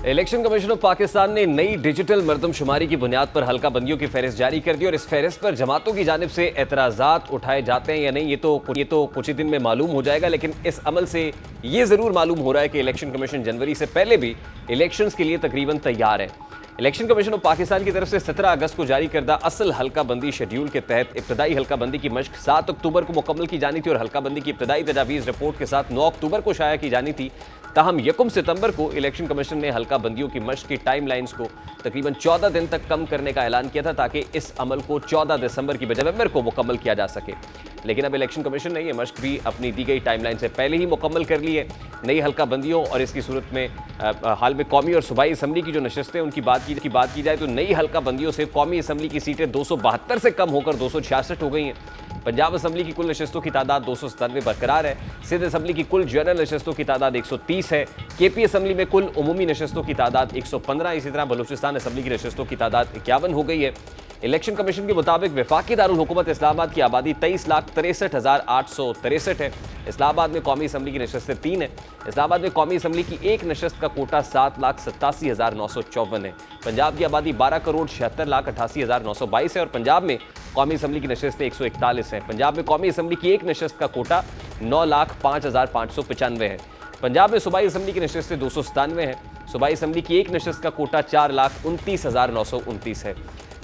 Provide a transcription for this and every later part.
Election commission of Pakistan ने नई digital मरदमशुमारी की बुनियाद पर हल्का बंदियों की फहरिस्त जारी कर दी और इस फहरिस्त पर जमातों की जानिब से एतराज़ात उठाए जाते हैं या नहीं ये तो कुछ ही दिन में मालूम हो जाएगा। लेकिन इस अमल से ये ज़रूर मालूम हो रहा है कि इलेक्शन कमीशन जनवरी से पहले भी इलेक्शंस के लिए तकरीबन तैयार है। इलेक्शन कमीशन ऑफ पाकिस्तान की तरफ से 17 अगस्त को जारी करदा असल हल्का बंदी शेड्यूल के तहत इब्तदाई हल्का बंदी की मश्क 7 अक्टूबर को मुकम्मल की जानी थी और हल्का बंदी की इब्तदाई तजावीज़ रिपोर्ट के साथ 9 अक्टूबर को शाया की जानी थी। ताहम 1 सितंबर को इलेक्शन कमीशन ने हल्का बंदियों की मश्क की टाइम लाइन्स को तकरीबन 14 दिन तक कम करने का ऐलान किया था ताकि इस अमल को 14 दिसंबर की बजाय नवंबर को मुकम्मल किया जा सके। लेकिन अब इलेक्शन कमीशन ने यह मश्क भी अपनी दी गई टाइमलाइन से पहले ही मुकम्मल कर ली है। नई हल्का बंदियों और इसकी सूरत में हाल में कौमी और सूबाई असम्बली की जो नशस्तें उनकी बात की जाए तो नई हल्का बंदियों से कौमी असम्बली की सीटें 272 से कम होकर 266 हो गई हैं। पंजाब असम्बली की कुल नशस्तों की तादाद 297 बरकरार है। सिंध असम्बली की कुल जनरल नशस्तों की तादाद 130 है। केपी असम्बली में कुल उमूमी नशस्तों की तादाद 115। इसी तरह बलूचिस्तान असम्बली की नशस्तों की तादाद 51 हो गई है। इलेक्शन कमीशन के मुताबिक वफाकी दारुल हुकूमत इस्लामाबाद की आबादी 23,63,863 है। इस्लामाबाद में कौमी असम्बली की नशस्तें 3 है। इस्लामाबाद में कौमी असम्बली की एक नशस्त का कोटा 7,87,954 है। पंजाब की आबादी 12,76,88,922 है और पंजाब में कौमी असम्बली की नशस्तें 141 हैं। पंजाब में कौमी असम्बली की एक नशस्त का कोटा 9,05,595 है। पंजाब में सूबाई असम्बली की नशस्तें 297 हैं। सूबाई असम्बली की एक नशस्त का कोटा 4,29,929 है।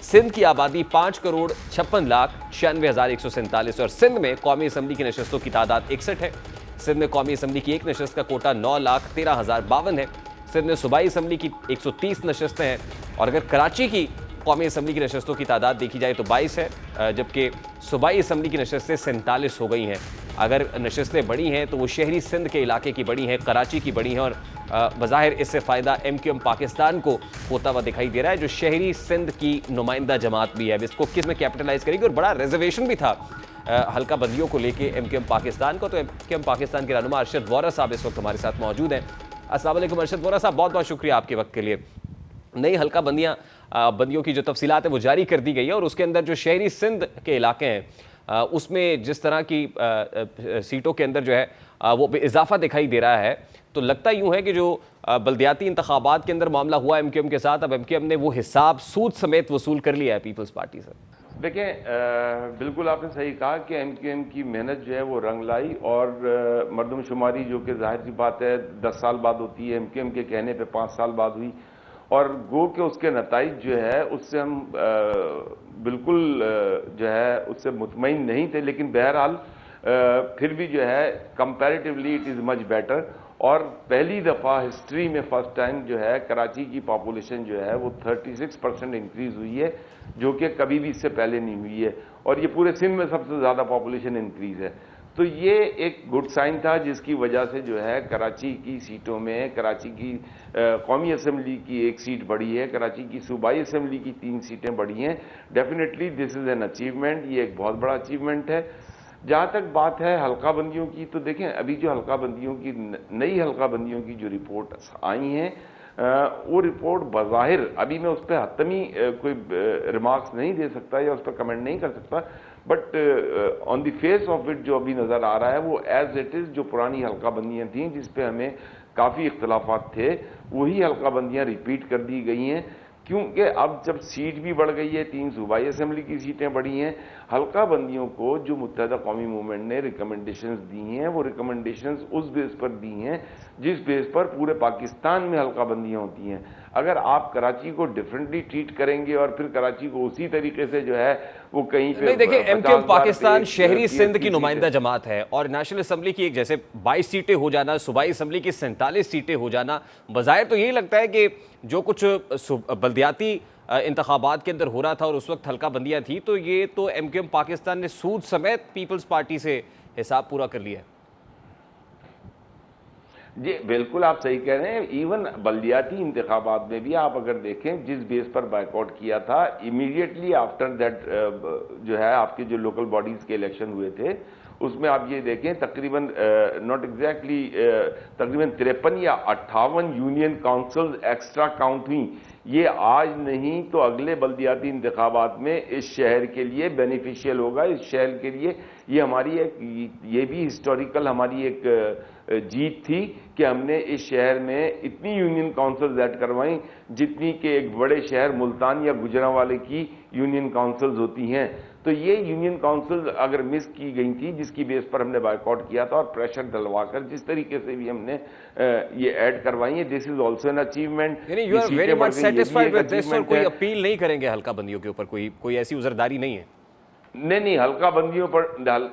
सिंध की आबादी 5,56,96,147 और सिंध में कौमी असम्बली की नशस्तों की तादाद 61 है। सिंध में कौमी असम्बली की एक नशस्त का कोटा 9,13,052 है। सिंध में सूबाई असम्बली की 130 नशस्तें हैं और अगर कराची की कौमी असम्बली की नशस्तों की तादाद देखी जाए तो 22 है, जबकि सूबाई असम्बली की नशस्तें 47 हो गई हैं। अगर नशस्तें बड़ी हैं तो वो शहरी सिंध के इलाके की बड़ी हैं, कराची की बड़ी हैं और बज़ाहिर इससे फ़ायदा MQM पाकिस्तान को होता हुआ दिखाई दे रहा है जो शहरी सिंध की नुमाइंदा जमात भी है। अब इसको किस में कैपिटलाइज करेगी और बड़ा रिजर्वेशन भी था हल्का बंदियों को लेके MQM पाकिस्तान को। तो MQM पाकिस्तान के रहनुमा अरशद वोरा साहब इस वक्त हमारे साथ मौजूद हैं। अस्सलाम वालेकुम अरशद वोरा साहब, बहुत बहुत शुक्रिया आपके वक्त के लिए। नई हल्का बंदियों की जो तफसीलात है वो जारी कर दी गई है और उसके अंदर जो शहरी सिंध के इलाके हैं उसमें जिस तरह की सीटों के अंदर जो है वो इजाफा दिखाई दे रहा है। तो लगता यूँ है कि जो बल्दियाती इंतखाबात के अंदर मामला हुआ MQM के साथ, अब MQM ने वो हिसाब सूद समेत वसूल कर लिया है पीपल्स पार्टी से। देखें, बिल्कुल आपने सही कहा कि MQM की मेहनत जो है वो रंग लाई और मरदमशुमारी जो कि जाहिर सी बात है 10 साल बाद होती है, MQM के कहने पे 5 साल बाद हुई और गो के उसके नताइज जो है उससे हम बिल्कुल जो है उससे मुतमईन नहीं थे। लेकिन बहरहाल फिर भी जो है comparatively it is much better और पहली दफ़ा हिस्ट्री में फर्स्ट टाइम जो है कराची की पॉपुलेशन जो है वो 36% इंक्रीज़ हुई है जो कि कभी भी इससे पहले नहीं हुई है और ये पूरे सिंध में सबसे ज़्यादा पॉपुलेशन इंक्रीज़ है। तो ये एक गुड साइन था जिसकी वजह से जो है कराची की सीटों में कराची की कौमी असम्बली की एक सीट बढ़ी है, कराची की सूबाई असम्बली की 3 सीटें बढ़ी हैं। Definitely this is an achievement, ये एक बहुत बड़ा अचीवमेंट है। जहाँ तक बात है हल्का बंदियों की, तो देखें अभी जो हल्का बंदियों की नई हल्का बंदियों की जो रिपोर्ट आई हैं वो रिपोर्ट बज़ाहिर अभी मैं उस पर हतमी कोई रिमार्क्स नहीं दे सकता या उस पर कमेंट नहीं कर सकता, but on the face of it जो अभी नज़र आ रहा है वो एज इट इज़ जो पुरानी हल्का बंदियाँ थीं जिस पे हमें काफ़ी इख्तलाफात थे वही हल्का बंदियाँ रिपीट कर दी गई हैं। क्योंकि अब जब सीट भी बढ़ गई है, 3 सूबाई असम्बली की सीटें बढ़ी हैं, हल्का बंदियों को जो मुत्तहदा कौमी मूवमेंट ने रिकमेंडेशंस दी हैं वो रिकमेंडेशंस उस बेस पर दी हैं जिस बेस पर पूरे पाकिस्तान में हल्का बंदियाँ होती हैं। अगर आप कराची को डिफरेंटली ट्रीट करेंगे और फिर कराची को उसी तरीके से जो है वो कहीं पे नहीं, देखिए MQM पाकिस्तान शहरी सिंध की नुमाइंदा जमात है और नेशनल असम्बली की एक जैसे 22 सीटें हो जाना, सूबाई असम्बली की 47 सीटें हो जाना, बज़ाहिर तो यही लगता है कि जो कुछ बल्दियाती इंतखाबात के अंदर हो रहा था और उस वक्त हल्का बंदियाँ थी तो ये तो MQM पाकिस्तान ने सूद समेत पीपल्स पार्टी से हिसाब पूरा कर लिया है। जी बिल्कुल आप सही कह रहे हैं। इवन बल्दियाती इंतखाबात में भी आप अगर देखें जिस बेस पर बायकॉट किया था इमीडिएटली आफ्टर दैट जो है आपके जो लोकल बॉडीज़ के इलेक्शन हुए थे उसमें आप ये देखें तकरीबन नॉट एग्जैक्टली तकरीबन 53 या 58 यूनियन काउंसिल्स एक्स्ट्रा काउंट हुई ये आज नहीं तो अगले बल्दियाती इंतखाबात में इस शहर के लिए बेनिफिशियल होगा। इस शहर के लिए ये हमारी ये भी हिस्टोरिकल हमारी एक जीत थी कि हमने इस शहर में इतनी यूनियन काउंसिल्स ऐड करवाई जितनी कि एक बड़े शहर मुल्तान या गुजरांवाले की यूनियन काउंसिल्स होती हैं। तो ये यूनियन काउंसिल अगर मिस की गई थी, जिसकी बेस पर हमने बायकॉट किया था और प्रेशर डलवाकर जिस तरीके से भी हमने ये ऐड करवाई है, this is also an achievement. यानी you are very much satisfied with this और कोई अपील नहीं करेंगे हल्का बंदियों के ऊपर, कोई ऐसी उजरदारी नहीं है? नहीं, हल्का बंदियों पर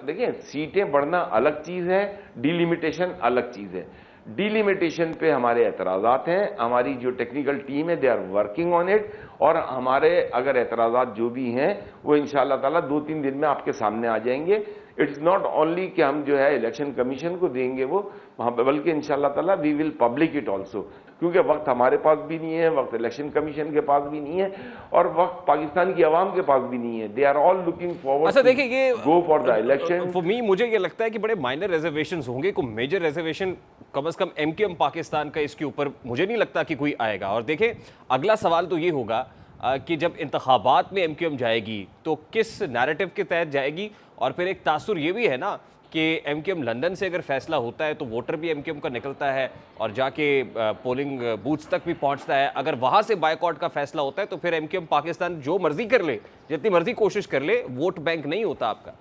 देखिए, सीटें बढ़ना अलग चीज है, डिलिमिटेशन अलग चीज है। डिलिमिटेशन पे हमारे एतराजात हैं, हमारी जो टेक्निकल टीम है they are working on it, और हमारे अगर एतराजात जो भी हैं वो इंशाअल्लाह ताला 2-3 दिन में आपके सामने आ जाएंगे। इट्स नॉट ओनली कि हम जो है इलेक्शन कमीशन को देंगे वो वहां पर, बल्कि इंशाअल्लाह ताला we will public it also, क्योंकि वक्त हमारे पास भी नहीं है, वक्त इलेक्शन कमीशन के पास भी नहीं है, और वक्त पाकिस्तान की आवाम के पास भी नहीं है। They are all looking forward. अच्छा देखिए, ये go for the election. For me मुझे ये लगता है कि बड़े माइनर रिजर्वेशंस होंगे, कोई मेजर रिजर्वेशन कम से कम एमक्यूएम पाकिस्तान का इसके ऊपर मुझे नहीं लगता कि कोई आएगा। और देखें, अगला सवाल तो ये होगा कि जब इंतखाबात में एमक्यूएम जाएगी तो किस नैरेटिव के तहत जाएगी, और फिर एक तासुर ये भी है ना कि एमक्यूएम लंदन से अगर फैसला होता है तो वोटर भी एमक्यूएम का निकलता है और जाके पोलिंग बूथ्स तक भी पहुंचता है। अगर वहां से बायकॉट का फैसला होता है तो फिर एमक्यूएम पाकिस्तान जो मर्जी कर ले, जितनी मर्जी कोशिश कर ले, वोट बैंक नहीं होता आपका।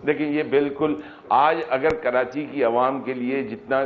देखिए, ये बिल्कुल आज अगर कराची की आवाम के लिए जितना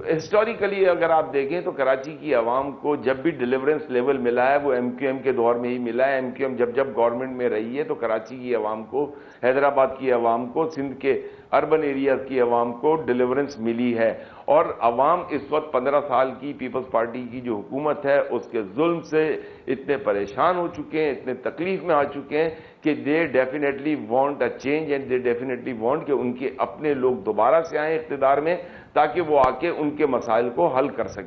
हिस्टोरिकली अगर आप देखें तो कराची की आवाम को जब भी डिलीवरेंस लेवल मिला है वो एमक्यूएम के दौर में ही मिला है। एमक्यूएम जब जब गवर्नमेंट में रही है तो कराची की आवाम को, हैदराबाद की आवाम को, सिंध के अर्बन एरियाज की आवाम को डिलीवरेंस मिली है। और आवाम इस वक्त 15 साल की पीपल्स पार्टी की जो हुकूमत है उसके जुल्म से इतने परेशान हो चुके हैं, इतने तकलीफ में आ चुके हैं कि they definitely want a change and they definitely want कि उनके अपने लोग दोबारा से आए इख्तिदार में, ताकि वो आके उनके मसाइल को हल कर सकें।